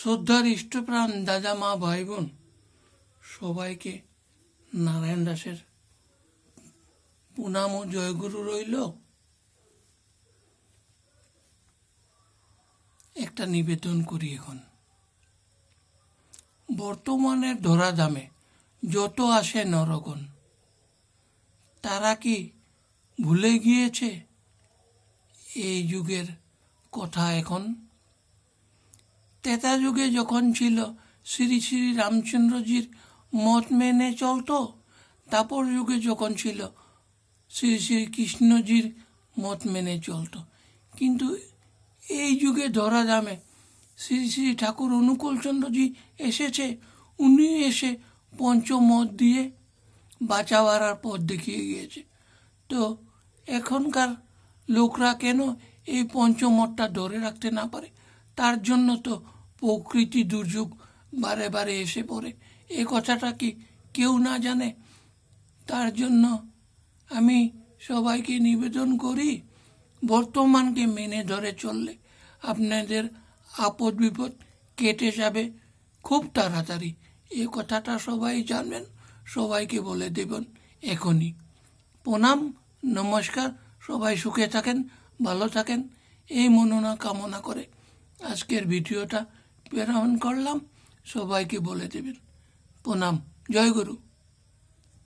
শ্রদ্ধার ইষ্টপ্রাণ দাদা মা ভাই বোন সবাইকে নারায়ণ দাসের প্রণাম ও জয়গুরু রইল। একটা নিবেদন করি এখন। বর্তমানের ধরাধামে যত আসে নরগণ, তারা কি ভুলে গিয়েছে এই যুগের কথা এখন? ত্রেতা যুগে যখন ছিল শ্রী শ্রী রামচন্দ্রজির মত মেনে চলতো, তারপর যুগে যখন ছিল শ্রী শ্রী কৃষ্ণজির মত মেনে চলতো। কিন্তু এই যুগে ধরাধামে শ্রী শ্রী ঠাকুর অনুকূলচন্দ্রজি এসেছে, উনি এসে পঞ্চমত দিয়ে বাঁচাবার পথ দেখিয়ে গিয়েছে। তো এখনকার লোকরা কেন এই পঞ্চমতটা ধরে রাখতে না পারে? তার জন্য তো প্রকৃতি দুর্যোগ বারে বারে এসে পড়ে, এই কথাটা কি কেউ না জানে? তার জন্য আমি সবাইকে নিবেদন করি, বর্তমানকে মেনে ধরে চললে আপনাদের আপদ বিপদ কেটে যাবে খুব তাড়াতাড়ি। এই কথাটা সবাই জানবেন, সবাইকে বলে দেবেন এখনই। প্রণাম, নমস্কার। সবাই সুখে থাকেন, ভালো থাকেন, এই মনোনা কামনা করে আজকের ভিডিওটা প্রেরণ করলাম। সবাইকে বলে দেবেন। প্রণাম, জয় গুরু।